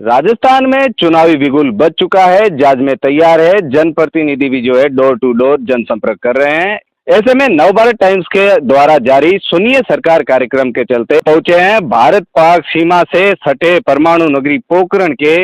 राजस्थान में चुनावी बिगुल बज चुका है, जांच में तैयार है। जनप्रतिनिधि भी जो है डोर टू डोर जनसंपर्क कर रहे हैं। ऐसे में नवभारत टाइम्स के द्वारा जारी सुनिए सरकार कार्यक्रम के चलते पहुंचे हैं भारत पाक सीमा से सटे परमाणु नगरी पोखरण के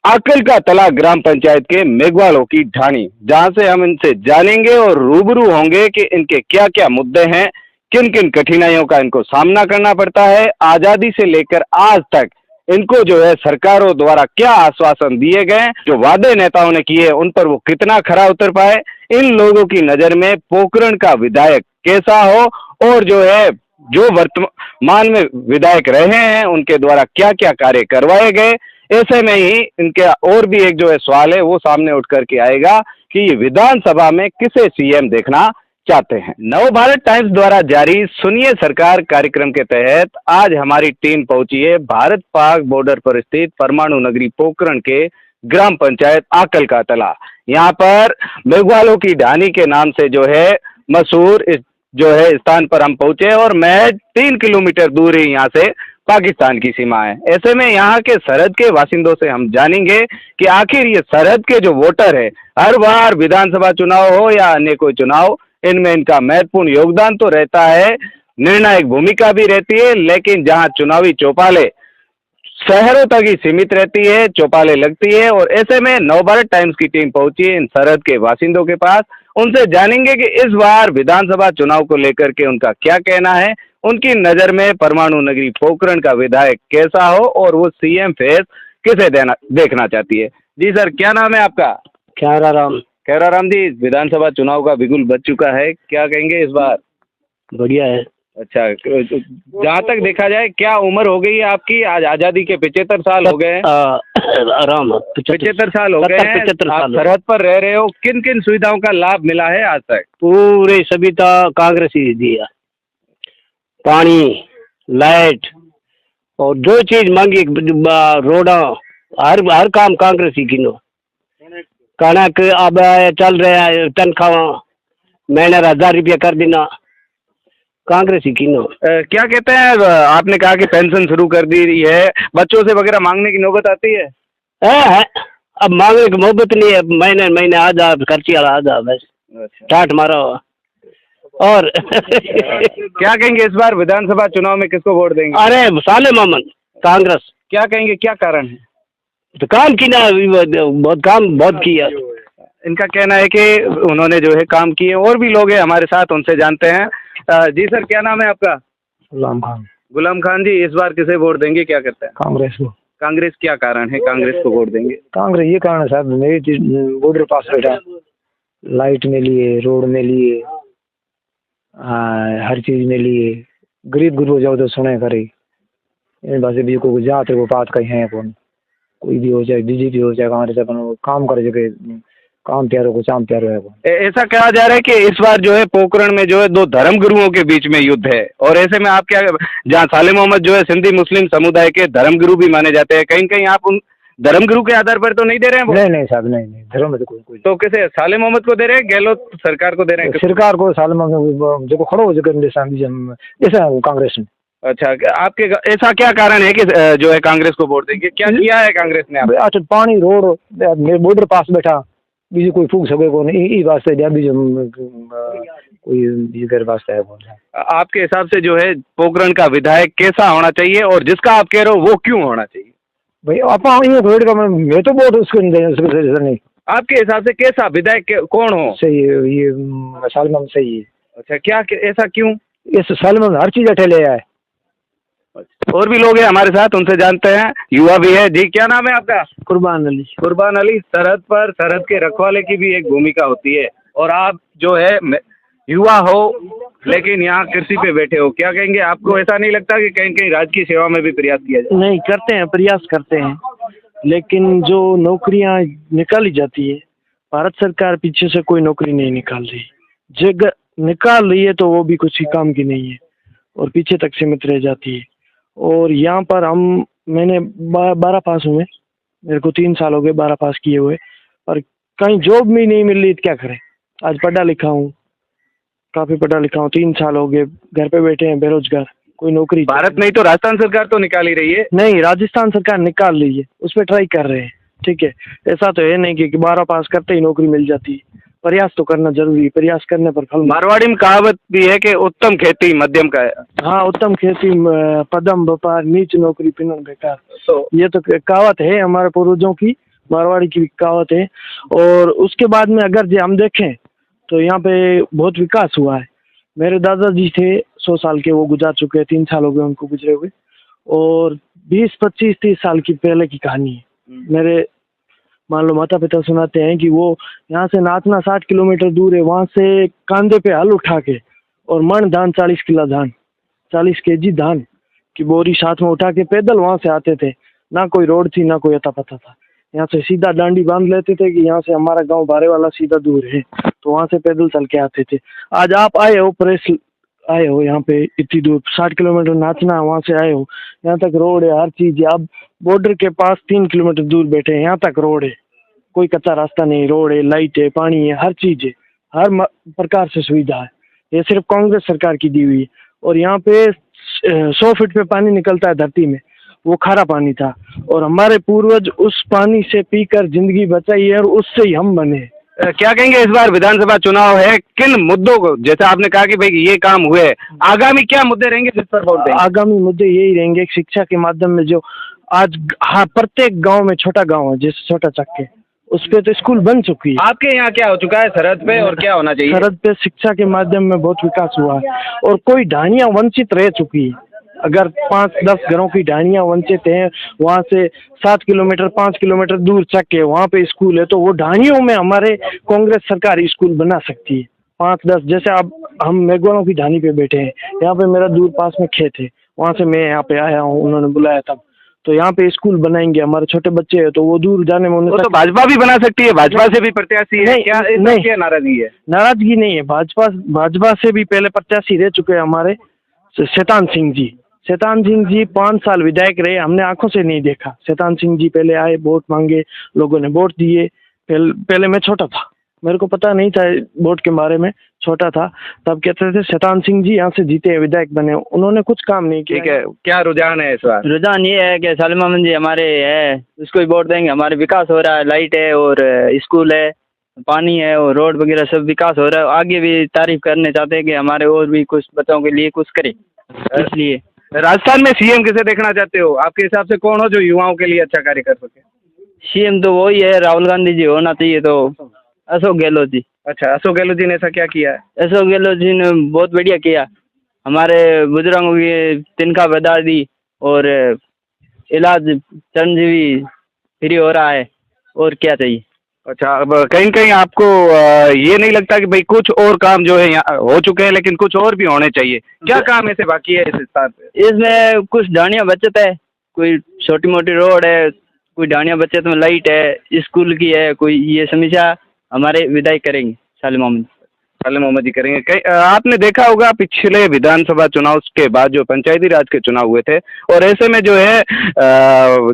आकल का तला ग्राम पंचायत के मेघवालों की ढाणी, जहां से हम इनसे जानेंगे और रूबरू होंगे कि इनके क्या क्या मुद्दे हैं, किन किन कठिनाइयों का इनको सामना करना पड़ता है। आजादी से लेकर आज तक इनको जो है सरकारों द्वारा क्या आश्वासन दिए गए, जो वादे नेताओं ने किए उन पर वो कितना खरा उतर पाए। इन लोगों की नजर में पोखरण का विधायक कैसा हो और जो है जो वर्तमान में विधायक रहे हैं उनके द्वारा क्या क्या कार्य करवाए गए। ऐसे में ही इनके और भी एक जो है सवाल है वो सामने उठ करके आएगा कि ये विधानसभा में किसे सीएम देखना चाहते हैं। नवभारत टाइम्स द्वारा जारी सुनिए सरकार कार्यक्रम के तहत आज हमारी टीम पहुंची है भारत पाक बॉर्डर पर स्थित परमाणु नगरी पोखरण के ग्राम पंचायत आकल का तला। यहाँ पर मेघवालों की ढाणी के नाम से जो है मशहूर इस जो है स्थान पर हम पहुंचे और मैं 3 किलोमीटर दूर ही यहाँ से पाकिस्तान की सीमा है। ऐसे में यहाँ के सरहद के बासिंदों से हम जानेंगे कि आखिर ये सरहद के जो वोटर है, हर बार विधानसभा चुनाव हो या अन्य कोई चुनाव, इनमें इनका महत्वपूर्ण योगदान तो रहता है, निर्णायक भूमिका भी रहती है, लेकिन जहां चुनावी चौपाले शहरों तक ही सीमित रहती है, चौपाले लगती है। और ऐसे में नवभारत टाइम्स की टीम पहुंची है इन सरहद के बासिंदों के पास। उनसे जानेंगे कि इस बार विधानसभा चुनाव को लेकर के उनका क्या कहना है, उनकी नजर में परमाणु नगरी पोखरण का विधायक कैसा हो और वो सीएम फेस किसे देखना चाहती है। जी सर, क्या नाम है आपका? खैरा राम जी, विधानसभा चुनाव का बिगुल बज चुका है, क्या कहेंगे इस बार? बढ़िया है। अच्छा, जहाँ तक देखा जाए क्या उम्र हो गई है आपकी? आज आजादी के 75 साल हो गए हैं। आराम 75 साल हो गए हैं। 75 आप साल सरहद पर रह रहे हो, किन किन सुविधाओं का लाभ मिला है आज तक? पूरे सभी तो कांग्रेस ही दिया, पानी, लाइट और जो चीज मांगी, रोड़ा, हर काम कांग्रेस ही किनो। कणक अब चल रहा है, तनख्वाह महीने 1000 रुपया कर देना, कांग्रेस ही किनो। क्या कहते हैं, आपने कहा कि पेंशन शुरू कर दी है, बच्चों से वगैरह मांगने की नौबत आती है? है अब मांगने की मोहब्बत नहीं है, महीने महीने आधा खर्ची वाला आधा, बस टाट मारो। और क्या कहेंगे इस बार विधानसभा चुनाव में किसको वोट देंगे? अरे साले मोहम्मद, कांग्रेस। क्या कहेंगे, क्या कारण है? तो काम की ना, बहुत किया। इनका कहना है कि उन्होंने जो है काम किए। और भी लोग हैं हमारे साथ, उनसे जानते हैं। जी सर, क्या नाम है आपका? गुलाम खान। गुलाम खान जी, इस बार किसे वोट देंगे, क्या करते हैं? कांग्रेस को। कांग्रेस, क्या कारण है कांग्रेस को वोट देंगे? कांग्रेस ये कारण है साहब, मेरी बॉर्डर पास बैठा, लाइट में लिए, रोड में लिए, हर चीज में लिए, गरीब गुरु जाओ तो सुने करे इन बस भी को जात को बात कहीं है कौन, कोई भी हो जाए, बीजेपी हो जाए, कांग्रेस अपन काम करे जगह काम प्यारो को चाम प्यारो है। ऐसा कहा जा रहा है कि इस बार जो है पोखरण में जो है 2 धर्म गुरुओं के बीच में युद्ध है। और ऐसे में आप क्या, जहाँ साले मोहम्मद जो है सिंधी मुस्लिम समुदाय के धर्म गुरु भी माने जाते हैं, कहीं कहीं आप उन धर्म गुरु के आधार पर तो नहीं दे रहे हैं? नहीं साहब, नहीं धर्म में तो कोई तो किसे, साले मोहम्मद को दे रहे हैं, गहलोत सरकार को दे रहे हैं? सरकार को, साले मोहम्मद जो खड़ो हो जैसा कांग्रेस में। अच्छा, आपके ऐसा क्या कारण है कि जो है कांग्रेस को वोट देंगे? क्या किया है कांग्रेस ने? अच्छा, पानी, रोड, बॉर्डर पास बैठा, बीजू कोई फूक सके कौन, ई वास्ते कोई घर वास्ते है कौन। आपके हिसाब से जो है पोखरण का विधायक कैसा होना चाहिए और जिसका आप कह रहे हो वो क्यों होना चाहिए? भाई आप मैं तो वोट उसको नहीं। आपके हिसाब से कैसा विधायक कौन हो? सही है ये साल में सही है। अच्छा, क्या ऐसा क्यों? इस साल में हर चीज अठे ले आए। और भी लोग हैं हमारे साथ, उनसे जानते हैं। युवा भी है। जी, क्या नाम है आपका? कुर्बान अली। कुर्बान अली, सरहद पर सरहद के रखवाले की भी एक भूमिका होती है और आप जो है युवा हो लेकिन यहाँ कृषि पे बैठे हो, क्या कहेंगे? आपको ऐसा नहीं लगता कि कहीं कहीं राजकीय सेवा में भी प्रयास किया जाए? नहीं, करते हैं, प्रयास करते हैं, लेकिन जो नौकरियां निकाली जाती है, भारत सरकार पीछे से कोई नौकरी नहीं निकाल रही, जगह निकाल रही है तो वो भी कुछ ही काम की नहीं है और पीछे तक सीमित रह जाती है। और यहाँ पर मैंने 12 पास हुए, मेरे को 3 साल हो गए 12 पास किए हुए, और कहीं जॉब भी नहीं मिल रही, क्या करें। आज पढ़ा लिखा हूँ, काफ़ी पढ़ा लिखा हूँ, 3 साल हो गए घर पे बैठे हैं बेरोजगार। कोई नौकरी। भारत नहीं तो राजस्थान सरकार तो निकाल ही रही है। नहीं, राजस्थान सरकार निकाल रही है, उस पर ट्राई कर रहे हैं। ठीक है, ऐसा तो है नहीं कि 12 पास करते ही नौकरी मिल जाती है। प्रयास तो करना जरूरी है, प्रयास करने पर फल। मारवाड़ी में कहावत भी है कि उत्तम खेती मध्यम का है। हाँ, उत्तम खेती पदम व्यापार नीच नौकरी पिनन बेकार। तो ये तो कहावत है हमारे पूर्वजों की, मारवाड़ी की कहावत है। और उसके बाद में अगर जो हम देखें तो यहाँ पे बहुत विकास हुआ है। मेरे दादाजी थे 100 साल के, वो गुजार चुके हैं, 3 साल हो गए उनको गुजरे हुए। और 20, 25, 30 साल की पहले की कहानी है। मेरे मान लो माता पिता सुनाते हैं कि वो यहाँ से नाचना 60 किलोमीटर दूर है, वहां से कांधे पे हल उठा के और मन धान 40 किलो धान 40 केजी धान की बोरी साथ में उठा के पैदल वहां से आते थे। ना कोई रोड थी, ना कोई अता पता था। यहाँ से सीधा डांडी बांध लेते थे कि यहाँ से हमारा गांव बारे वाला सीधा दूर है, तो वहां से पैदल चल के आते थे। आज आप आए हो, प्रेस आए हो यहाँ पे, इतनी दूर 60 किलोमीटर नाचना, वहां से आए हो, यहाँ तक रोड है, हर चीज है। आप बॉर्डर के पास 3 किलोमीटर दूर बैठे हैं, यहाँ तक रोड है, कोई कच्चा रास्ता नहीं, रोड है, लाइट है, पानी है, हर चीज है, हर प्रकार से सुविधा है। ये सिर्फ कांग्रेस सरकार की दी हुई है। और यहाँ पे 100 फीट पे पानी निकलता है धरती में, वो खारा पानी था और हमारे पूर्वज उस पानी से पीकर जिंदगी बचाई है और उससे ही हम बने। क्या कहेंगे इस बार विधानसभा चुनाव है, किन मुद्दों को, जैसे आपने कहा कि भाई ये काम हुए, आगामी क्या मुद्दे रहेंगे जिस पर वोट देंगे? आगामी मुद्दे यही रहेंगे, शिक्षा के माध्यम में जो आज प्रत्येक गांव में, छोटा गांव है जैसे छोटा चक्के, उस पे तो स्कूल बन चुकी है। आपके यहाँ क्या हो चुका है सरहद पे और क्या होना चाहिए? सरहद पे शिक्षा के माध्यम में बहुत विकास हुआ है और कोई ढाणियां वंचित रह चुकी है। अगर 5-10 घरों की ढाणियां वंचित हैं, वहां से 7 किलोमीटर 5 किलोमीटर दूर चक्के, वहां पे स्कूल है, तो वो ढाणियों में हमारे कांग्रेस सरकार स्कूल बना सकती है। 5-10, जैसे अब हम मेघवालों की ढाणी पे बैठे हैं, यहाँ पे मेरा दूर पास में खेत है, वहां से मैं यहाँ पे आया हूँ, उन्होंने बुलाया तब, तो यहाँ पे स्कूल बनाएंगे। हमारे छोटे बच्चे हैं तो वो दूर जाने में उन्हें तो भाजपा भी बना सकती है, भाजपा से भी प्रत्याशी है, क्या नहीं, क्या नाराजगी है? नाराजगी नहीं है, भाजपा से भी पहले प्रत्याशी रह चुके हैं हमारे शैतान सिंह जी। शैतान सिंह जी 5 साल विधायक रहे, हमने आंखों से नहीं देखा। शैतान सिंह जी पहले आए, वोट मांगे, लोगों ने वोट दिए। पहले मैं छोटा था, मेरे को पता नहीं था वोट के बारे में, छोटा था, तब कहते थे शैतान सिंह जी यहाँ से जीते हैं, विधायक बने, उन्होंने कुछ काम नहीं किया। ठीक है, क्या रुझान है इस बार? रुझान ये है कि सालिम मोहम्मद जी हमारे है, उसको ही वोट देंगे। हमारे विकास हो रहा है, लाइट है और स्कूल है, पानी है और रोड वगैरह सब विकास हो रहा है। आगे भी तारीफ करने चाहते हैं कि हमारे और भी कुछ बच्चों के लिए कुछ करे। इसलिए राजस्थान में सीएम किसे देखना चाहते हो? आपके हिसाब से कौन हो जो युवाओं के लिए अच्छा कार्य कर सके? सीएम तो वही है, राहुल गांधी जी होना चाहिए, तो अशोक गहलोत जी। अच्छा, अशोक गहलोत जी ने ऐसा क्या किया है? अशोक गहलोत जी ने बहुत बढ़िया किया, हमारे बुजुर्गों की तनख्वाह बढ़ा दी और इलाज चिरंजीवी फ्री हो रहा है, और क्या चाहिए? अच्छा, अब कहीं कहीं आपको ये नहीं लगता कि भाई कुछ और काम जो है यहाँ हो चुके हैं लेकिन कुछ और भी होने चाहिए? क्या काम ऐसे बाकी है इस स्थान पे? इसमें कुछ ढाणियाँ बचत है, कोई छोटी मोटी रोड है, कोई ढाणियाँ बचत में लाइट है, स्कूल की है, कोई ये समस्या हमारे विधायक करेंगे, सालिम मोहम्मद जी करेंगे। कई आपने देखा होगा पिछले विधानसभा चुनाव के बाद जो पंचायती राज के चुनाव हुए थे, और ऐसे में जो है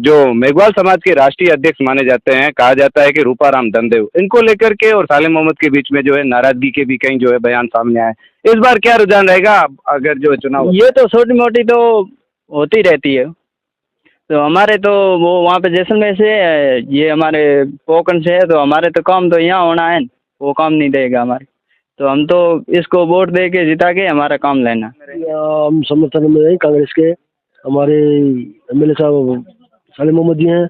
जो मेघवाल समाज के राष्ट्रीय अध्यक्ष माने जाते हैं, कहा जाता है कि रूपाराम धनदेव, इनको लेकर के और सालिम मोहम्मद के बीच में जो है नाराजगी के भी कई जो है बयान सामने आए। इस बार क्या रुझान रहेगा अगर जो चुनाव? ये तो छोटी मोटी तो होती रहती है, तो हमारे तो वो वहाँ पे जैसलमेर से है, ये हमारे पोकन से है, तो हमारे तो काम तो यहाँ होना है, वो काम नहीं देगा हमारे, तो हम तो इसको वोट दे के जिता के हमारा काम लेना। हम समर्थन में हैं कांग्रेस के, हमारे एमएलए साहब सालिम मोहम्मद जी हैं,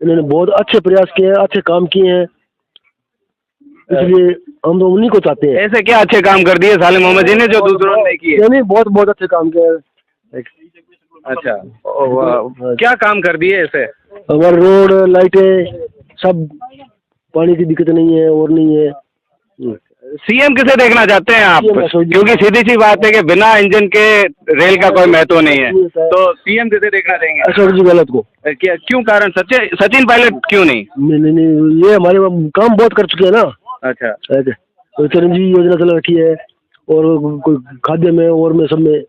इन्होंने बहुत अच्छे प्रयास किए हैं, अच्छे काम किए हैं, इसलिए हम तो उन्हीं को चाहते हैं। ऐसे क्या अच्छे काम कर दिए सालिम मोहम्मद जी ने जो दूसरों ने किए? नहीं, बहुत अच्छे काम किए। अच्छा, क्या काम कर दिए ऐसे? हमारे रोड, लाइटें, सब, पानी की दिक्कत नहीं है और नहीं है। सीएम किसे देखना चाहते हैं आप? क्योंकि सीधी सी बात है कि बिना इंजन के रेल का कोई महत्व नहीं है, तो सीएम किसे देखना चाहेंगे? अशोक जी गहलोत को। क्या, क्यों कारण? सचिन पायलट क्यों नहीं? नहीं, ये हमारे काम बहुत कर चुके हैं ना। अच्छा, तो चिरंजीवी योजना चला रखी है और कोई खाद्य में और में सब में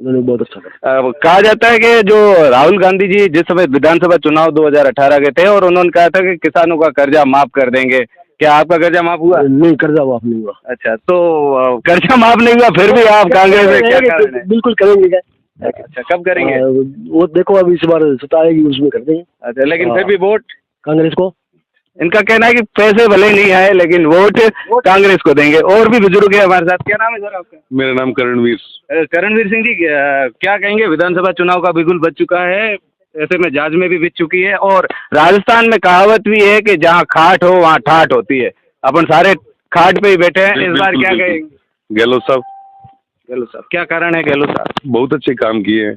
उन्होंने बहुत अच्छा करा। कहा जाता है कि जो राहुल गांधी जी जिस समय विधानसभा चुनाव 2018 के थे और उन्होंने कहा था कि किसानों का कर्जा माफ कर देंगे, क्या आपका कर्जा माफ हुआ? नहीं, कर्जा माफ नहीं हुआ। अच्छा, तो कर्जा माफ नहीं हुआ फिर भी आप कांग्रेस में, क्या कारण है? बिल्कुल करेंगे क्या? अच्छा, कब करेंगे? वो देखो अभी इस बार सत्ता आएगी उसमें कर देंगे। अच्छा, लेकिन फिर भी वोट कांग्रेस को। इनका कहना है कि पैसे भले नहीं आए लेकिन वोट कांग्रेस को देंगे। और भी बुजुर्ग है हमारे साथ। क्या नाम है सर आपका? मेरा नाम करणवीर। करणवीर सिंह जी, क्या कहेंगे? विधानसभा चुनाव का बिगुल बज चुका है, ऐसे में जांच में भी बीत चुकी है, और राजस्थान में कहावत भी है कि जहाँ खाट हो वहाँ ठाठ होती है। अपन सारे खाट पे ही बैठे हैं। इस बार क्या कहेंगे? गहलोत साहब। गहलोत साहब, क्या कारण है गहलोत साहब? बहुत अच्छे काम किए हैं।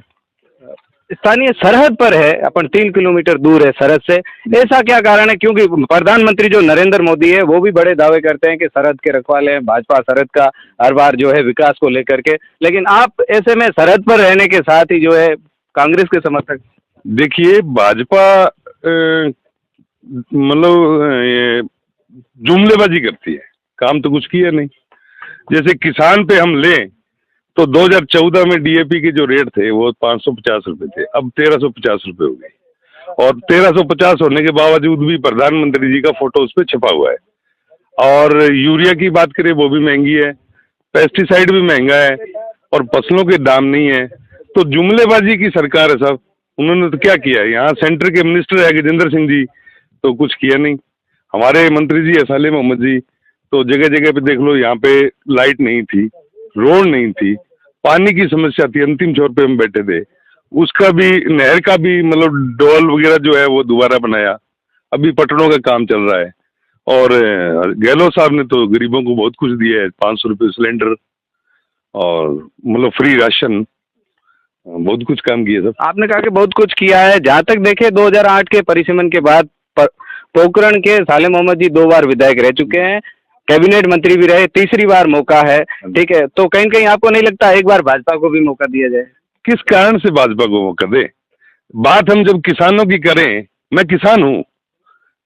स्थानीय सरहद पर है, अपन 3 किलोमीटर दूर है सरहद से। ऐसा क्या कारण है? क्योंकि प्रधानमंत्री जो नरेंद्र मोदी है वो भी बड़े दावे करते हैं कि सरहद के रखवाले हैं, भाजपा सरहद का हर बार जो है विकास को लेकर के, लेकिन आप ऐसे में सरहद पर रहने के साथ ही जो है कांग्रेस के समर्थक। देखिए, भाजपा मतलब जुमलेबाजी करती है, काम तो कुछ किया नहीं। जैसे किसान पे हम लें तो 2014 में डीएपी के जो रेट थे वो 550 रुपए थे, अब 1350 रुपए हो गए। और 1350 होने के बावजूद भी प्रधानमंत्री जी का फोटो उस पर छपा हुआ है। और यूरिया की बात करें वो भी महंगी है, पेस्टिसाइड भी महंगा है, और फसलों के दाम नहीं है। तो जुमलेबाजी की सरकार है साहब। उन्होंने तो क्या किया है? यहाँ सेंटर के मिनिस्टर है गजेंद्र सिंह जी, तो कुछ किया नहीं। हमारे मंत्री जी है साले मोहम्मद जी, तो जगह जगह पे देख लो, यहाँ पे लाइट नहीं थी, रोड नहीं थी, पानी की समस्या थी, अंतिम छोर पे हम बैठे थे। उसका भी, नहर का भी मतलब डोल वगैरह जो है वो दोबारा बनाया, अभी पटड़ों का काम चल रहा है। और गहलोत साहब ने तो गरीबों को बहुत कुछ दिया है, 500 रुपये सिलेंडर और मतलब फ्री राशन, बहुत कुछ काम किया सब। आपने कहा कि बहुत कुछ किया है। जहाँ तक देखे 2008 के परिसीमन के बाद पोखरण के साले मोहम्मद जी 2 बार विधायक रह चुके हैं, कैबिनेट मंत्री भी रहे, तीसरी बार मौका है, ठीक है, तो कहीं कहीं आपको नहीं लगता एक बार भाजपा को भी मौका दिया जाए? किस कारण से भाजपा को मौका दे? बात हम जब किसानों की करें, मैं किसान हूं,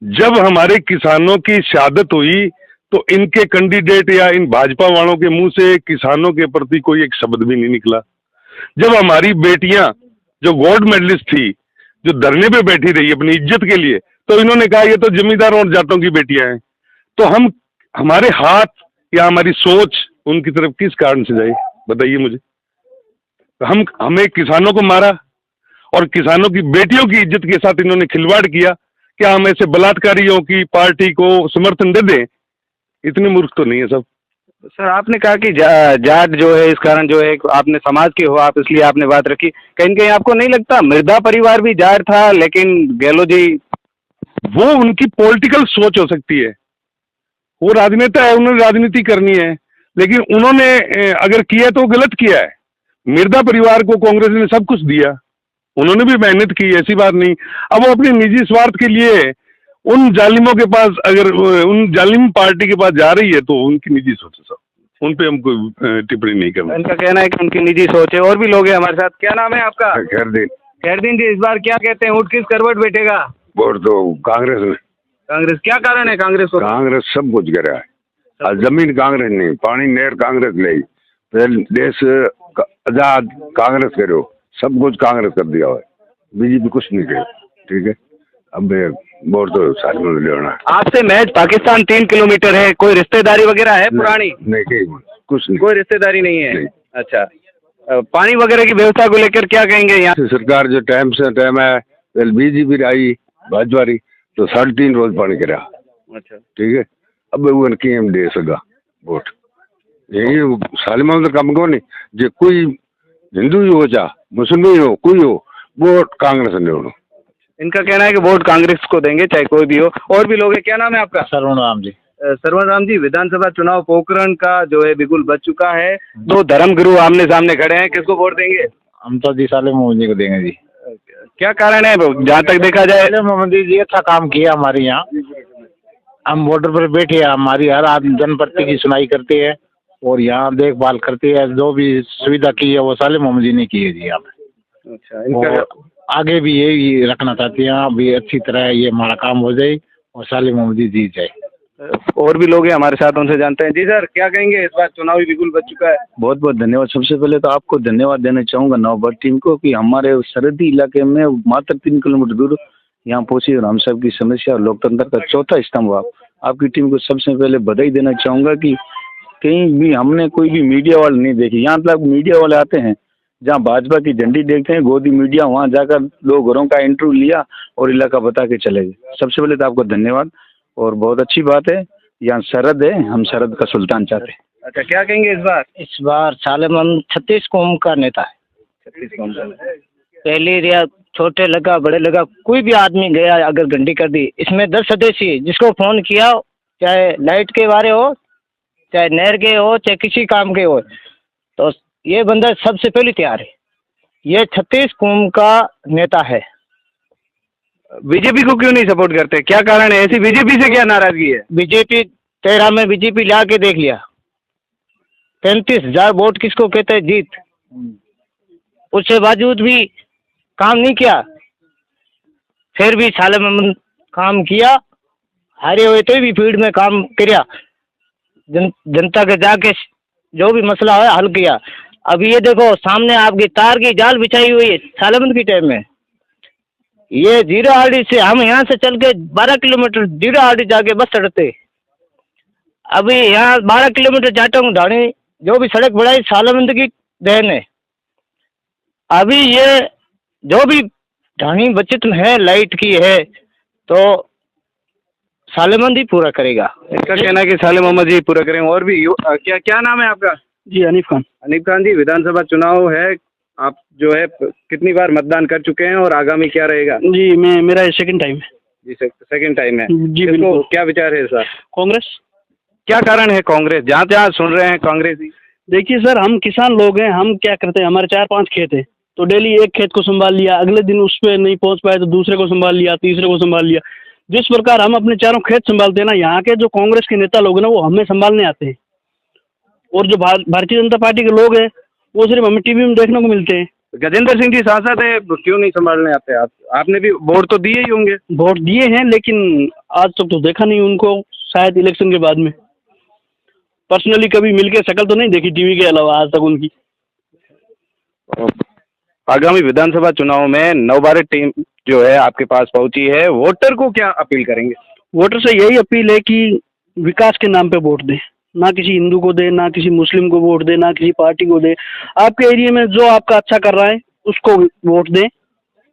जब हमारे किसानों की शहादत हुई तो इनके कैंडिडेट या इन भाजपा वालों के मुंह से किसानों के प्रति कोई एक शब्द भी नहीं निकला। जब हमारी बेटियां जो गोल्ड मेडलिस्ट थी, जो धरने पे बैठी रही अपनी इज्जत के लिए, तो इन्होंने कहा ये तो जमींदारों और जाटों की बेटियां हैं। तो हम, हमारे हाथ या हमारी सोच उनकी तरफ किस कारण से जाए, बताइए मुझे। हमें किसानों को मारा और किसानों की बेटियों की इज्जत के साथ इन्होंने खिलवाड़ किया। क्या हम ऐसे बलात्कारियों की पार्टी को समर्थन दे दें? इतने मूर्ख तो नहीं है सब। सर, आपने कहा कि जाट जो है इस कारण जो है, आपने समाज के हो आप, इसलिए आपने बात रखी। कहीं कहीं आपको नहीं लगता मृदा परिवार भी जाट था, लेकिन गहलोत जी, वो उनकी पॉलिटिकल सोच हो सकती है, वो राजनेता है, उन्होंने राजनीति करनी है, लेकिन उन्होंने अगर किया है तो गलत किया है। मिर्जा परिवार को कांग्रेस ने सब कुछ दिया, उन्होंने भी मेहनत की, ऐसी बात नहीं। अब वो अपने निजी स्वार्थ के लिए उन जालिमों के पास, अगर उन जालिम पार्टी के पास जा रही है तो उनकी निजी सोच है सब, उन पे हम कोई टिप्पणी नहीं करना। इनका कहना है कि उनकी निजी सोच है। और भी लोग हैं हमारे साथ। क्या नाम है आपका? खैरदीन जी, इस बार क्या कहते हैं, ऊँट किस करवट बैठेगा? वोट तो कांग्रेस में। कांग्रेस, क्या कारण है कांग्रेस को? कांग्रेस सब कुछ करा है। जमीन कांग्रेस नहीं, पानी नहर कांग्रेस नहीं, देश आजाद कांग्रेस करो, सब कुछ कांग्रेस कर दिया है, बीजेपी कुछ नहीं करे। ठीक है, अब वोट तो साथ में लेना है। आपसे मैच पाकिस्तान 3 किलोमीटर है, कोई रिश्तेदारी वगैरह है पुरानी? नहीं, कुछ नहीं, कोई रिश्तेदारी नहीं है। नहीं। अच्छा, पानी वगैरह की व्यवस्था को लेकर क्या कहेंगे? यहाँ सरकार जो टाइम से टाइम है, बीजेपी आई भाजपा रही तो 3.5 रोज पानी करा। अच्छा, ठीक है, अब वो इनकी हम दे सका वोट, यही सालिमा तो कम को नहीं, जो कोई हिंदू ही हो चाहे मुस्लिम ही हो, कोई हो, वोट कांग्रेस ने होना। इनका कहना है कि वोट कांग्रेस को देंगे चाहे कोई भी हो। और भी लोग हैं। क्या नाम है आपका? सरवण राम जी। सरवण राम जी, विधानसभा चुनाव पोखरण का जो है बिगुल बज चुका है, 2 धर्मगुरु आमने सामने खड़े हैं, किसको वोट देंगे? हम तो जी साले मोहम्मद जी को देंगे जी। क्या कारण है? जहाँ तक देखा जाए साले मोहम्मद जी अच्छा काम किया हमारे यहाँ, हम बॉर्डर पर बैठे हैं, हमारी हर आदमी जनप्रति की सुनाई करते हैं और यहाँ देखभाल करते हैं, जो भी सुविधा की है वो साले मोहम्मद जी ने की है जी यहाँ पे। अच्छा, इनका आगे भी यही रखना चाहते हैं, अभी अच्छी तरह ये हमारा काम हो जाए और साले मोहम्मद जी जीत जाए। और भी लोग हैं हमारे साथ, उनसे जानते हैं। जी सर, क्या कहेंगे? इस बार चुनावी बिगुल बज चुका है। बहुत बहुत धन्यवाद। सबसे पहले तो आपको धन्यवाद देना चाहूँगा नवभारत टीम को कि हमारे सरहदी इलाके में मात्र 3 किलोमीटर दूर यहाँ पहुँची और हम सब की समस्या और लोकतंत्र का चौथा स्तंभ आप आपकी टीम को सबसे पहले बधाई देना चाहूँगा कि कहीं भी हमने कोई भी मीडिया वाले नहीं देखे। यहाँ तक मीडिया वाले आते हैं जहाँ भाजपा की झंडी देखते हैं, गोदी मीडिया, वहाँ जाकर लोग घरों का इंटरव्यू लिया और इलाका बता के चले गए। सबसे पहले तो आपको धन्यवाद, और बहुत अच्छी बात है, यहाँ सरहद है, हम सरहद का सुल्तान चाहते हैं। अच्छा, क्या कहेंगे इस बार सालेम हम 36 कौम का नेता है। 36 कौन सा? पहली रिया छोटे लगा बड़े लगा, कोई भी आदमी गया अगर घंटी कर दी, इसमें 10 सदस्य जिसको फोन किया, चाहे लाइट के बारे हो, चाहे नहर के हो, चाहे किसी काम के हो, तो ये बंदा सबसे पहले तैयार है। ये 36 कौम का नेता है। बीजेपी को क्यों नहीं सपोर्ट करते, क्या कारण है? ऐसी बीजेपी से क्या नाराजगी है? बीजेपी 13 में बीजेपी ला के देख लिया, 35,000 वोट किसको कहते हैं जीत, उसके बावजूद भी काम नहीं किया। फिर भी सालेम अहमद काम किया, हारे हुए तो भी फील्ड में काम किया, जनता के जाके जो भी मसला है हल किया। अभी ये देखो सामने आपकी तार की जाल बिछाई हुई है सालेम अहमद की टाइम में। ये जीरो आरडी से हम यहाँ से चल के 12 किलोमीटर जीरो आरडी जाके बस चढ़ते, अभी यहाँ 12 किलोमीटर जाता हूँ ढाणी, जो भी सड़क बढ़ाई सालेम अहमद की देन है। अभी ये जो भी ढाणी बचत में है लाइट की है तो सालेम अहमद ही पूरा करेगा। इसका कहना है कि सालेम अहमद जी पूरा करेंगे। और भी क्या नाम है आपका? जी हनीफ खान। हनीफ खान जी, विधानसभा चुनाव है, आप जो है कितनी बार मतदान कर चुके हैं और आगामी क्या रहेगा? जी मेरा सेकंड टाइम है। जी सेकंड टाइम है जी इसको बिल्कुल। क्या विचार है सर? कांग्रेस। क्या कारण है कांग्रेस? जहाँ जहाँ सुन रहे हैं कांग्रेस ही। देखिए सर, हम किसान लोग हैं, हम क्या करते हैं, हमारे 4-5 खेत हैं, तो डेली एक खेत को संभाल लिया, अगले दिन उस पर नहीं पहुंच पाए तो दूसरे को संभाल लिया, तीसरे को संभाल लिया। जिस प्रकार हम अपने चारों खेत संभालते हैं ना, यहाँ के जो कांग्रेस के नेता लोग हैं ना वो हमें संभालने आते हैं, और जो भारतीय जनता पार्टी के लोग हैं वो सिर्फ हमें टीवी में देखने को मिलते हैं। गजेंद्र सिंह जी सांसद है, क्यों नहीं संभालने आते? आपने भी वोट तो दिए ही होंगे। वोट दिए हैं लेकिन आज तक तो देखा नहीं उनको, शायद इलेक्शन के बाद में। पर्सनली कभी मिलके शक्ल तो नहीं देखी टीवी के अलावा आज तक उनकी। आगामी विधानसभा चुनाव में नवभारत टीम जो है आपके पास पहुंची है, वोटर को क्या अपील करेंगे? वोटर से यही अपील है कि विकास के नाम पे वोट दें, ना किसी हिंदू को दे, ना किसी मुस्लिम को वोट दे, ना किसी पार्टी को दे। आपके एरिया में जो आपका अच्छा कर रहा है उसको वोट दें,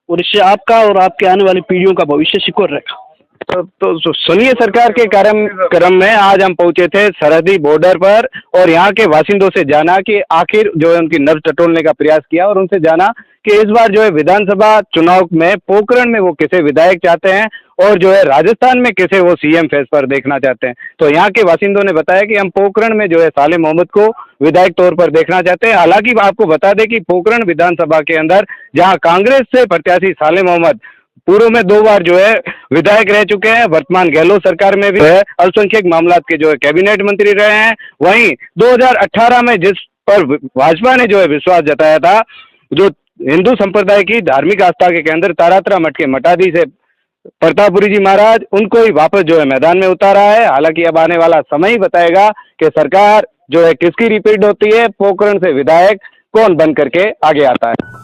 और इससे आपका और आपके आने वाली पीढ़ियों का भविष्य सिक्योर रहेगा। तो सुनिए सरकार के कार्यक्रम में आज हम पहुंचे थे सरहदी बॉर्डर पर, और यहाँ के बासिंदों से जाना कि आखिर जो है उनकी नब्ज टटोलने का प्रयास किया, और उनसे जाना कि इस बार जो है विधानसभा चुनाव में पोखरण में वो किसे विधायक चाहते हैं, और जो है राजस्थान में किसे वो सीएम फेस पर देखना चाहते हैं। तो यहाँ के बासिंदों ने बताया कि हम पोखरण में जो है सालेम अहमद को विधायक तौर पर देखना चाहते हैं। हालांकि आपको बता दें कि पोखरण विधानसभा के अंदर जहाँ कांग्रेस से प्रत्याशी सालेम अहमद पूर्व में 2 बार जो है विधायक रह चुके हैं, वर्तमान गहलोत सरकार में भी है अल्पसंख्यक मामलात के जो है कैबिनेट मंत्री रहे हैं। वहीं 2018 में जिस पर भाजपा ने जो है विश्वास जताया था, जो हिंदू संप्रदाय की धार्मिक आस्था के केंद्र तारातरा मठ के मठाधीश से प्रतापपुरी जी महाराज, उनको ही वापस जो है मैदान में उतारा है। हालांकि अब आने वाला समय ही बताएगा कि सरकार जो है किसकी रिपीट होती है, पोखरण से विधायक कौन बन करके आगे आता है।